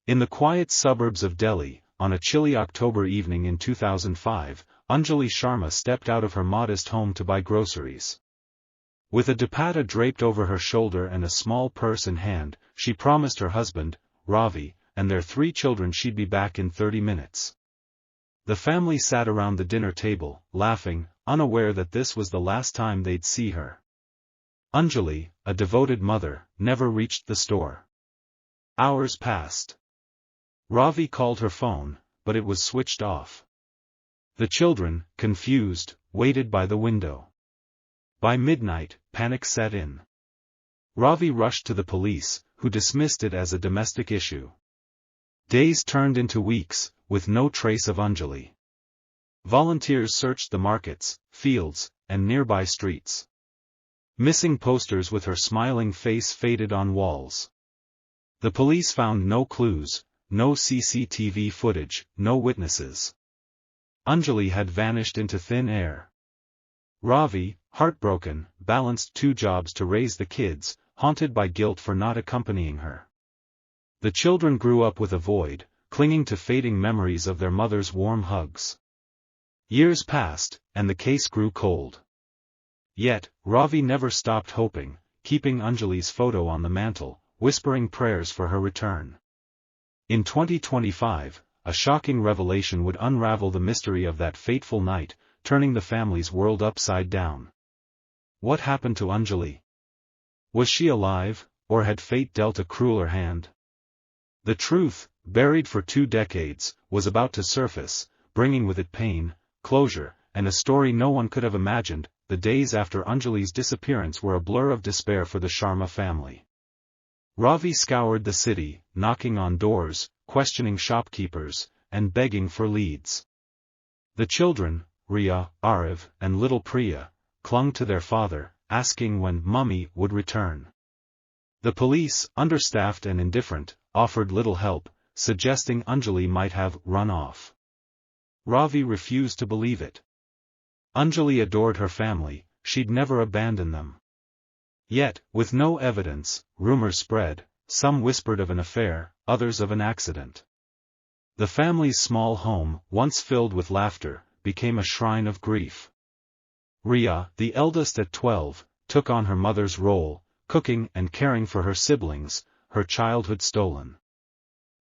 In the quiet suburbs of Delhi, on a chilly October evening in 2005, Anjali Sharma stepped out of her modest home to buy groceries. With a dupatta draped over her shoulder and a small purse in hand, she promised her husband, Ravi, and their 3 children she'd be back in 30 minutes. The family sat around the dinner table, laughing, unaware that this was the last time they'd see her. Anjali, a devoted mother, never reached the store. Hours passed. Ravi called her phone, but it was switched off. The children, confused, waited by the window. By midnight, panic set in. Ravi rushed to the police, who dismissed it as a domestic issue. Days turned into weeks, with no trace of Anjali. Volunteers searched the markets, fields, and nearby streets. Missing posters with her smiling face faded on walls. The police found no clues, no CCTV footage, no witnesses. Anjali had vanished into thin air. Ravi, heartbroken, balanced 2 jobs to raise the kids, haunted by guilt for not accompanying her. The children grew up with a void, clinging to fading memories of their mother's warm hugs. Years passed, and the case grew cold. Yet, Ravi never stopped hoping, keeping Anjali's photo on the mantel, whispering prayers for her return. In 2025, a shocking revelation would unravel the mystery of that fateful night, turning the family's world upside down. What happened to Anjali? Was she alive, or had fate dealt a crueler hand? The truth, buried for 2 decades, was about to surface, bringing with it pain, closure, and a story no one could have imagined. The days after Anjali's disappearance were a blur of despair for the Sharma family. Ravi scoured the city, knocking on doors, questioning shopkeepers, and begging for leads. The children, Riya, Arav, and little Priya, clung to their father, asking when Mummy would return. The police, understaffed and indifferent, offered little help, suggesting Anjali might have run off. Ravi refused to believe it. Anjali adored her family, she'd never abandon them. Yet, with no evidence, rumors spread, some whispered of an affair, others of an accident. The family's small home, once filled with laughter, became a shrine of grief. Riya, the eldest at 12, took on her mother's role, cooking and caring for her siblings, her childhood stolen.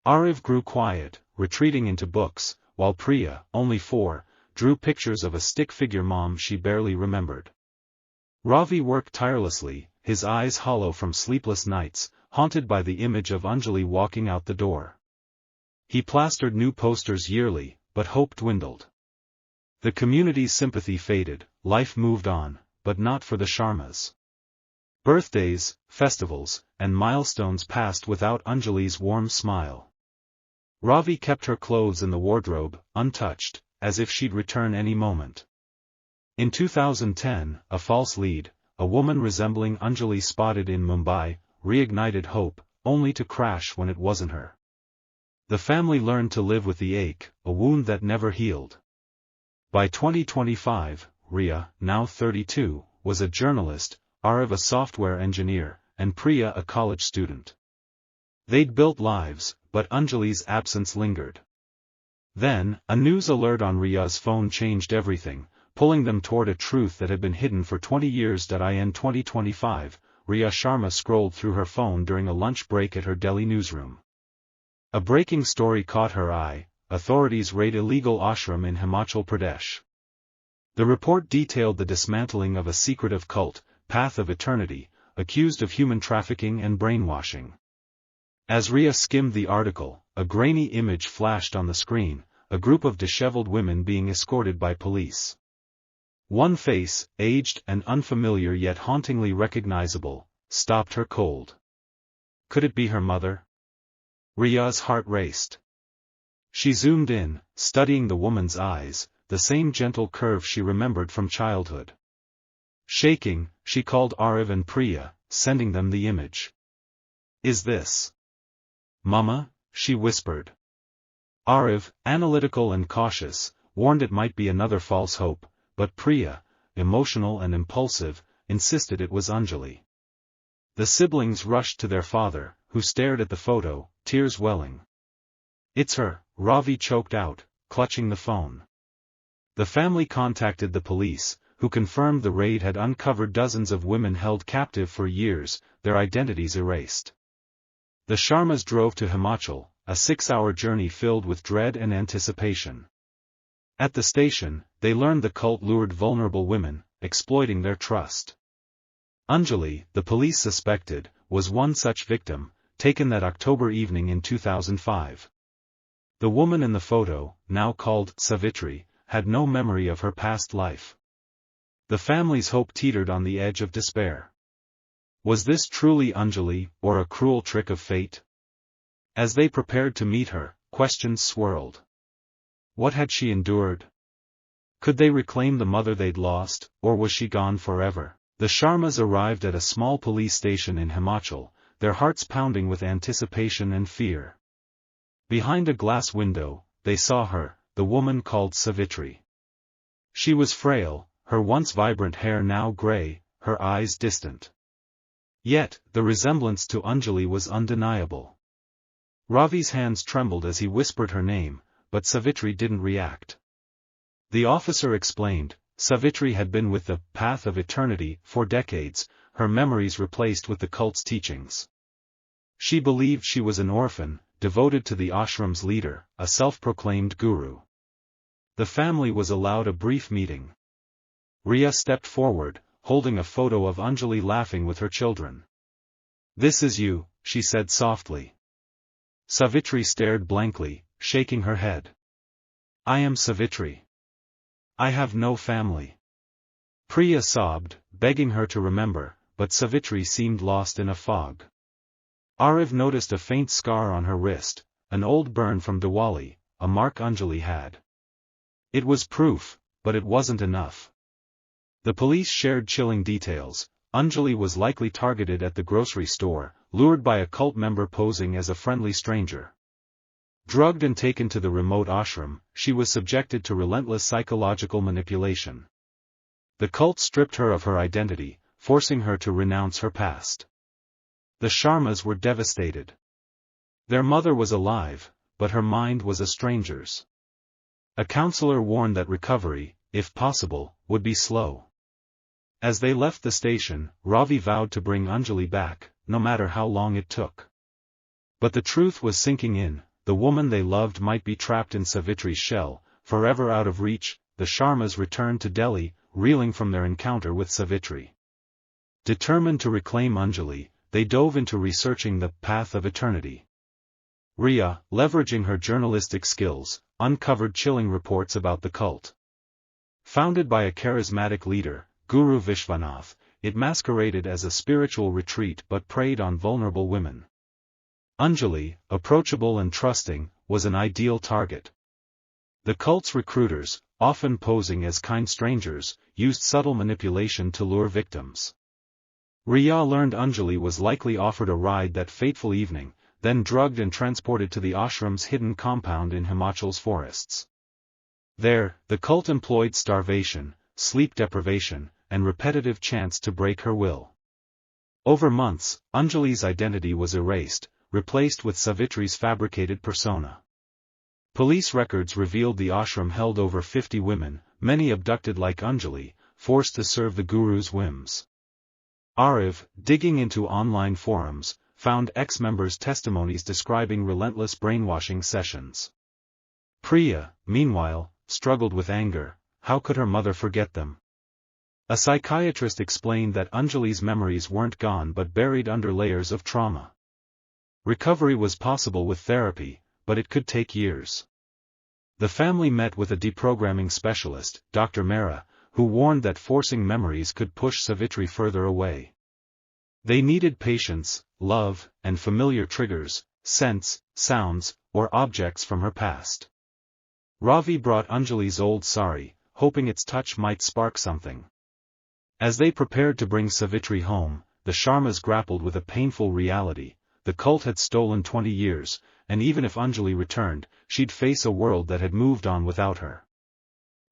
Arav grew quiet, retreating into books, while Priya, only 4, drew pictures of a stick-figure mom she barely remembered. Ravi worked tirelessly, his eyes hollow from sleepless nights, haunted by the image of Anjali walking out the door. He plastered new posters yearly, but hope dwindled. The community's sympathy faded, life moved on, but not for the Sharmas. Birthdays, festivals, and milestones passed without Anjali's warm smile. Ravi kept her clothes in the wardrobe, untouched, as if she'd return any moment. In 2010, a false lead, a woman resembling Anjali spotted in Mumbai, reignited hope, only to crash when it wasn't her. The family learned to live with the ache, a wound that never healed. By 2025, Riya, now 32, was a journalist, Arav a software engineer, and Priya a college student. They'd built lives, but Anjali's absence lingered. Then, a news alert on Riya's phone changed everything, pulling them toward a truth that had been hidden for 20 years. In 2025, Riya Sharma scrolled through her phone during a lunch break at her Delhi newsroom. A breaking story caught her eye: authorities raid illegal ashram in Himachal Pradesh. The report detailed the dismantling of a secretive cult, Path of Eternity, accused of human trafficking and brainwashing. As Riya skimmed the article, a grainy image flashed on the screen, a group of disheveled women being escorted by police. One face, aged and unfamiliar yet hauntingly recognizable, stopped her cold. Could it be her mother? Riya's heart raced. She zoomed in, studying the woman's eyes, the same gentle curve she remembered from childhood. Shaking, she called Arav and Priya, sending them the image. "Is this Mama?" she whispered. Arav, analytical and cautious, warned it might be another false hope, but Priya, emotional and impulsive, insisted it was Anjali. The siblings rushed to their father, who stared at the photo, tears welling. It's her, Ravi choked out, clutching the phone. The family contacted the police, who confirmed the raid had uncovered dozens of women held captive for years, their identities erased. The Sharmas drove to Himachal, a 6-hour journey filled with dread and anticipation. At the station, they learned the cult lured vulnerable women, exploiting their trust. Anjali, the police suspected, was one such victim, taken that October evening in 2005. The woman in the photo, now called Savitri, had no memory of her past life. The family's hope teetered on the edge of despair. Was this truly Anjali, or a cruel trick of fate? As they prepared to meet her, questions swirled. What had she endured? Could they reclaim the mother they'd lost, or was she gone forever? The Sharmas arrived at a small police station in Himachal, their hearts pounding with anticipation and fear. Behind a glass window, they saw her, the woman called Savitri. She was frail, her once vibrant hair now grey, her eyes distant. Yet, the resemblance to Anjali was undeniable. Ravi's hands trembled as he whispered her name, but Savitri didn't react. The officer explained, Savitri had been with the path of eternity for decades, her memories replaced with the cult's teachings. She believed she was an orphan, devoted to the ashram's leader, a self-proclaimed guru. The family was allowed a brief meeting. Riya stepped forward, holding a photo of Anjali laughing with her children. "This is you," she said softly. Savitri stared blankly, shaking her head. "I am Savitri. I have no family." Priya sobbed, begging her to remember, but Savitri seemed lost in a fog. Ariv noticed a faint scar on her wrist, an old burn from Diwali, a mark Anjali had. It was proof, but it wasn't enough. The police shared chilling details. Anjali was likely targeted at the grocery store, lured by a cult member posing as a friendly stranger. Drugged and taken to the remote ashram, she was subjected to relentless psychological manipulation. The cult stripped her of her identity, forcing her to renounce her past. The Sharmas were devastated. Their mother was alive, but her mind was a stranger's. A counselor warned that recovery, if possible, would be slow. As they left the station, Ravi vowed to bring Anjali back, no matter how long it took. But the truth was sinking in, the woman they loved might be trapped in Savitri's shell, forever out of reach. The Sharmas returned to Delhi, reeling from their encounter with Savitri. Determined to reclaim Anjali, they dove into researching the path of eternity. Riya, leveraging her journalistic skills, uncovered chilling reports about the cult. Founded by a charismatic leader, Guru Vishwanath, it masqueraded as a spiritual retreat but preyed on vulnerable women. Anjali, approachable and trusting, was an ideal target. The cult's recruiters, often posing as kind strangers, used subtle manipulation to lure victims. Riya learned Anjali was likely offered a ride that fateful evening, then drugged and transported to the ashram's hidden compound in Himachal's forests. There, the cult employed starvation, sleep deprivation, and repetitive chants to break her will. Over months, Anjali's identity was erased, replaced with Savitri's fabricated persona. Police records revealed the ashram held over 50 women, many abducted like Anjali, forced to serve the guru's whims. Ariv, digging into online forums, found ex-members' testimonies describing relentless brainwashing sessions. Priya, meanwhile, struggled with anger. How could her mother forget them? A psychiatrist explained that Anjali's memories weren't gone but buried under layers of trauma. Recovery was possible with therapy, but it could take years. The family met with a deprogramming specialist, Dr. Mehra, who warned that forcing memories could push Savitri further away. They needed patience, love, and familiar triggers, scents, sounds, or objects from her past. Ravi brought Anjali's old sari, hoping its touch might spark something. As they prepared to bring Savitri home, the Sharmas grappled with a painful reality. The cult had stolen 20 years, and even if Anjali returned, she'd face a world that had moved on without her.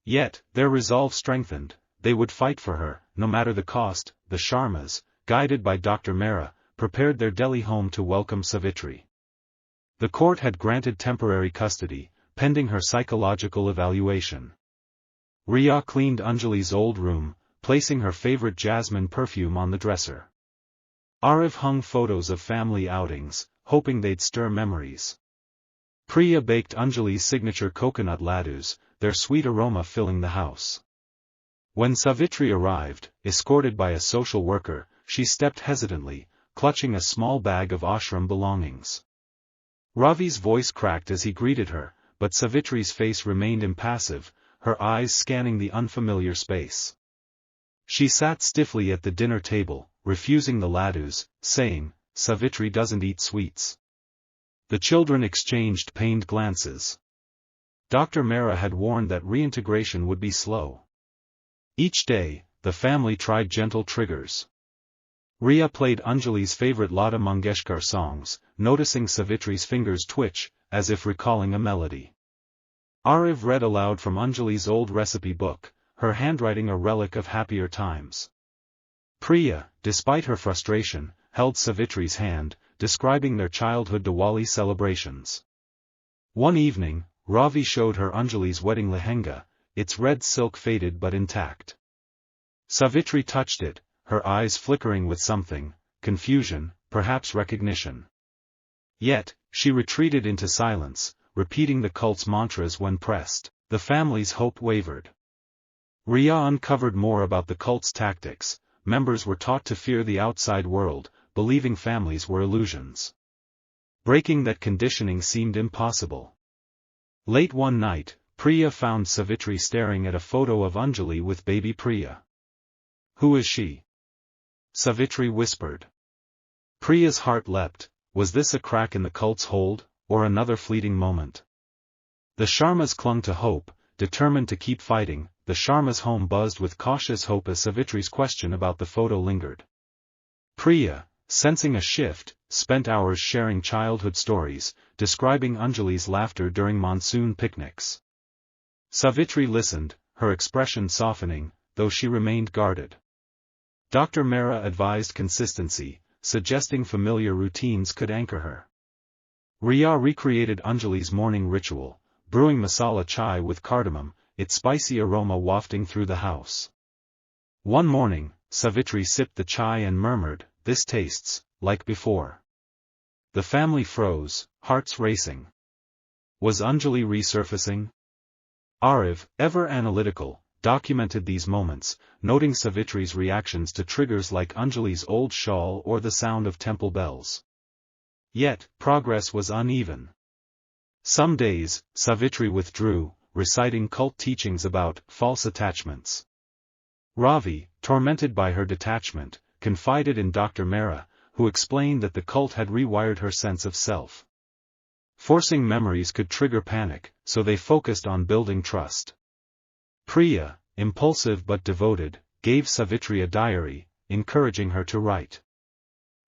Yet, their resolve strengthened. They would fight for her, no matter the cost. The Sharmas, guided by Dr. Mehra, prepared their Delhi home to welcome Savitri. The court had granted temporary custody, pending her psychological evaluation. Riya cleaned Anjali's old room, placing her favorite jasmine perfume on the dresser. Arav hung photos of family outings, hoping they'd stir memories. Priya baked Anjali's signature coconut laddus, their sweet aroma filling the house. When Savitri arrived, escorted by a social worker, she stepped hesitantly, clutching a small bag of ashram belongings. Ravi's voice cracked as he greeted her, but Savitri's face remained impassive, her eyes scanning the unfamiliar space. She sat stiffly at the dinner table, refusing the laddus, saying, "Savitri doesn't eat sweets." The children exchanged pained glances. Dr. Mehra had warned that reintegration would be slow. Each day, the family tried gentle triggers. Riya played Anjali's favorite Lata Mangeshkar songs, noticing Savitri's fingers twitch, as if recalling a melody. Arav read aloud from Anjali's old recipe book, her handwriting a relic of happier times. Priya, despite her frustration, held Savitri's hand, describing their childhood Diwali celebrations. One evening, Ravi showed her Anjali's wedding lehenga, its red silk faded but intact. Savitri touched it, her eyes flickering with something, confusion, perhaps recognition. Yet, she retreated into silence, repeating the cult's mantras when pressed. The family's hope wavered. Riya uncovered more about the cult's tactics. Members were taught to fear the outside world, believing families were illusions. Breaking that conditioning seemed impossible. Late one night, Priya found Savitri staring at a photo of Anjali with baby Priya. "Who is she?" Savitri whispered. Priya's heart leapt. Was this a crack in the cult's hold, or another fleeting moment? The Sharmas clung to hope, determined to keep fighting. The Sharmas' home buzzed with cautious hope as Savitri's question about the photo lingered. Priya, sensing a shift, spent hours sharing childhood stories, describing Anjali's laughter during monsoon picnics. Savitri listened, her expression softening, though she remained guarded. Dr. Mehra advised consistency, suggesting familiar routines could anchor her. Riya recreated Anjali's morning ritual, brewing masala chai with cardamom, its spicy aroma wafting through the house. One morning, Savitri sipped the chai and murmured, "This tastes like before." The family froze, hearts racing. Was Anjali resurfacing? Arav, ever analytical, documented these moments, noting Savitri's reactions to triggers like Anjali's old shawl or the sound of temple bells. Yet, progress was uneven. Some days, Savitri withdrew, reciting cult teachings about false attachments. Ravi, tormented by her detachment, confided in Dr. Mehra, who explained that the cult had rewired her sense of self. Forcing memories could trigger panic, so they focused on building trust. Priya, impulsive but devoted, gave Savitri a diary, encouraging her to write.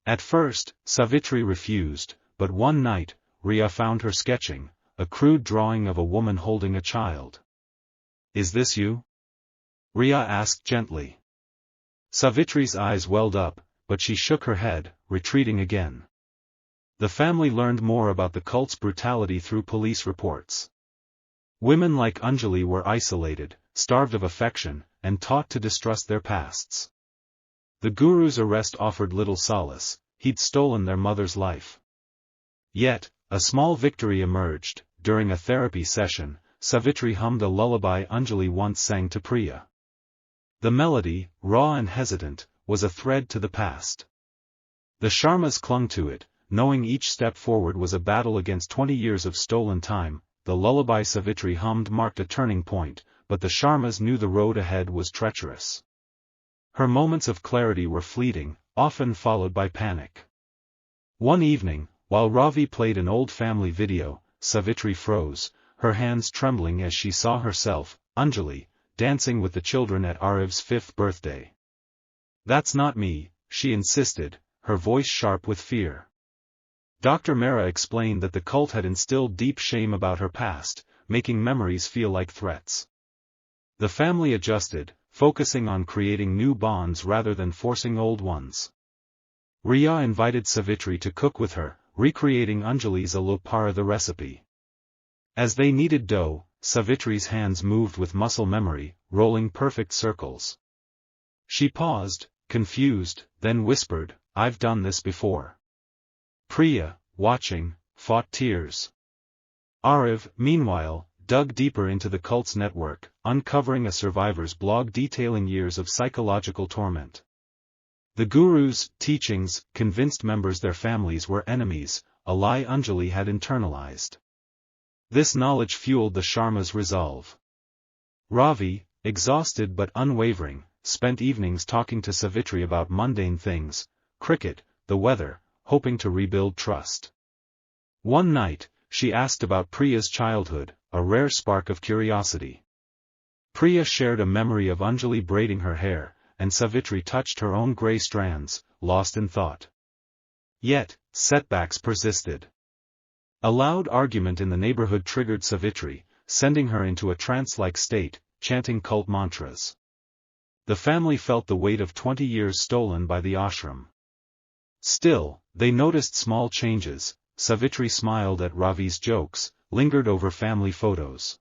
At first, Savitri refused, but one night, Riya found her sketching, a crude drawing of a woman holding a child. "Is this you?" Riya asked gently. Savitri's eyes welled up, but she shook her head, retreating again. The family learned more about the cult's brutality through police reports. Women like Anjali were isolated, starved of affection, and taught to distrust their pasts. The guru's arrest offered little solace, he'd stolen their mother's life. Yet, a small victory emerged. During a therapy session, Savitri hummed a lullaby Anjali once sang to Priya. The melody, raw and hesitant, was a thread to the past. The Sharmas clung to it, knowing each step forward was a battle against 20 years of stolen time. The lullaby Savitri hummed marked a turning point, but the Sharmas knew the road ahead was treacherous. Her moments of clarity were fleeting, often followed by panic. One evening, while Ravi played an old family video, Savitri froze, her hands trembling as she saw herself, Anjali, dancing with the children at Arav's 5th birthday. "That's not me," she insisted, her voice sharp with fear. Dr. Mehra explained that the cult had instilled deep shame about her past, making memories feel like threats. The family adjusted, focusing on creating new bonds rather than forcing old ones. Riya invited Savitri to cook with her, recreating Anjali's aloo the recipe. As they kneaded dough, Savitri's hands moved with muscle memory, rolling perfect circles. She paused, confused, then whispered, "I've done this before." Priya, watching, fought tears. Arav, meanwhile, dug deeper into the cult's network, uncovering a survivor's blog detailing years of psychological torment. The guru's teachings convinced members their families were enemies, a lie Anjali had internalized. This knowledge fueled the Sharma's resolve. Ravi, exhausted but unwavering, spent evenings talking to Savitri about mundane things, cricket, the weather, hoping to rebuild trust. One night, she asked about Priya's childhood, a rare spark of curiosity. Priya shared a memory of Anjali braiding her hair, and Savitri touched her own grey strands, lost in thought. Yet, setbacks persisted. A loud argument in the neighborhood triggered Savitri, sending her into a trance-like state, chanting cult mantras. The family felt the weight of 20 years stolen by the ashram. Still, they noticed small changes. Savitri smiled at Ravi's jokes, lingered over family photos.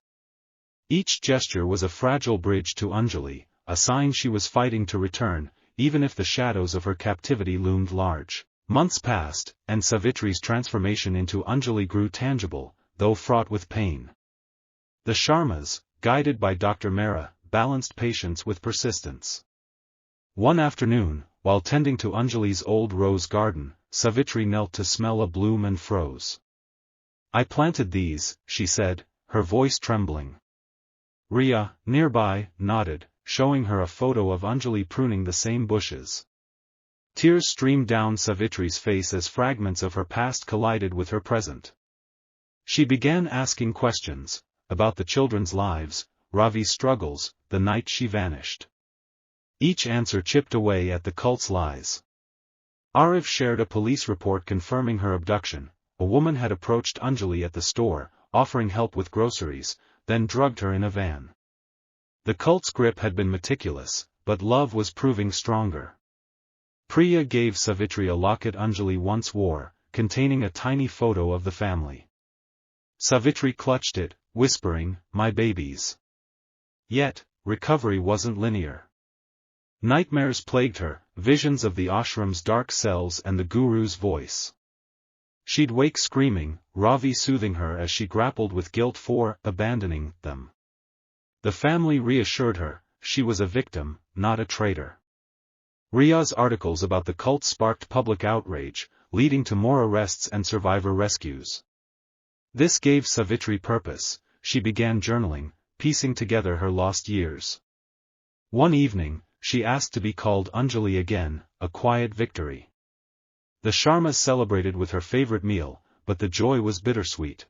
Each gesture was a fragile bridge to Anjali, a sign she was fighting to return, even if the shadows of her captivity loomed large. Months passed, and Savitri's transformation into Anjali grew tangible, though fraught with pain. The Sharmas, guided by Dr. Mehra, balanced patience with persistence. One afternoon, while tending to Anjali's old rose garden, Savitri knelt to smell a bloom and froze. "I planted these," she said, her voice trembling. Riya, nearby, nodded, showing her a photo of Anjali pruning the same bushes. Tears streamed down Savitri's face as fragments of her past collided with her present. She began asking questions, about the children's lives, Ravi's struggles, the night she vanished. Each answer chipped away at the cult's lies. Arav shared a police report confirming her abduction. A woman had approached Anjali at the store, offering help with groceries, then drugged her in a van. The cult's grip had been meticulous, but love was proving stronger. Priya gave Savitri a locket Anjali once wore, containing a tiny photo of the family. Savitri clutched it, whispering, "My babies." Yet, recovery wasn't linear. Nightmares plagued her, visions of the ashram's dark cells and the guru's voice. She'd wake screaming, Ravi soothing her as she grappled with guilt for abandoning them. The family reassured her, she was a victim, not a traitor. Riya's articles about the cult sparked public outrage, leading to more arrests and survivor rescues. This gave Savitri purpose. She began journaling, piecing together her lost years. One evening, she asked to be called Anjali again, a quiet victory. The Sharmas celebrated with her favorite meal, but the joy was bittersweet.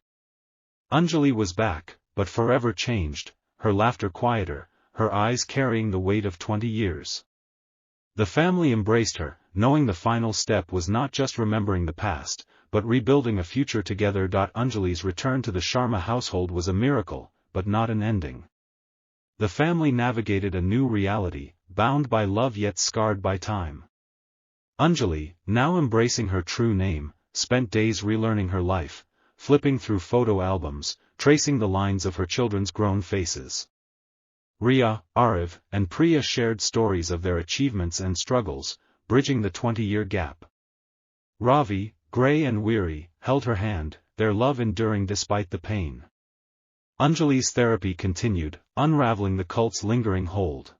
Anjali was back, but forever changed, her laughter quieter, her eyes carrying the weight of 20 years. The family embraced her, knowing the final step was not just remembering the past, but rebuilding a future together. Anjali's return to the Sharma household was a miracle, but not an ending. The family navigated a new reality, bound by love yet scarred by time. Anjali, now embracing her true name, spent days relearning her life, flipping through photo albums, tracing the lines of her children's grown faces. Riya, Arav, and Priya shared stories of their achievements and struggles, bridging the 20-year gap. Ravi, grey and weary, held her hand, their love enduring despite the pain. Anjali's therapy continued, unraveling the cult's lingering hold.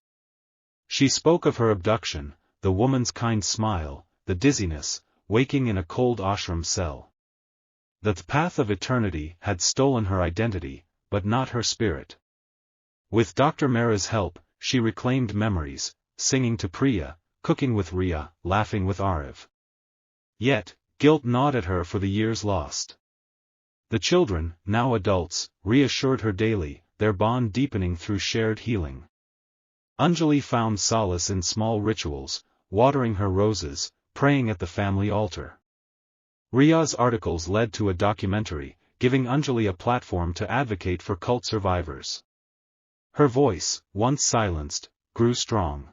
She spoke of her abduction, the woman's kind smile, the dizziness, waking in a cold ashram cell. The path of eternity had stolen her identity, but not her spirit. With Dr. Mehra's help, she reclaimed memories, singing to Priya, cooking with Riya, laughing with Arav. Yet, guilt gnawed at her for the years lost. The children, now adults, reassured her daily, their bond deepening through shared healing. Anjali found solace in small rituals, watering her roses, praying at the family altar. Riya's articles led to a documentary, giving Anjali a platform to advocate for cult survivors. Her voice, once silenced, grew strong.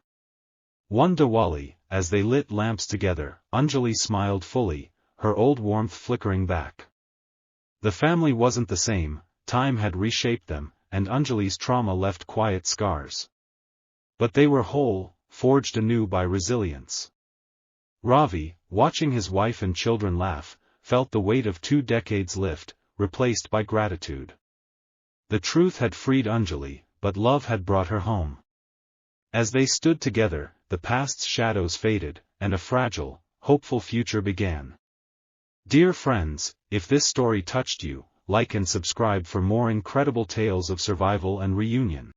One Diwali, as they lit lamps together, Anjali smiled fully, her old warmth flickering back. The family wasn't the same, time had reshaped them, and Anjali's trauma left quiet scars. But they were whole, forged anew by resilience. Ravi, watching his wife and children laugh, felt the weight of 2 decades lift, replaced by gratitude. The truth had freed Anjali, but love had brought her home. As they stood together, the past's shadows faded, and a fragile, hopeful future began. Dear friends, if this story touched you, like and subscribe for more incredible tales of survival and reunion.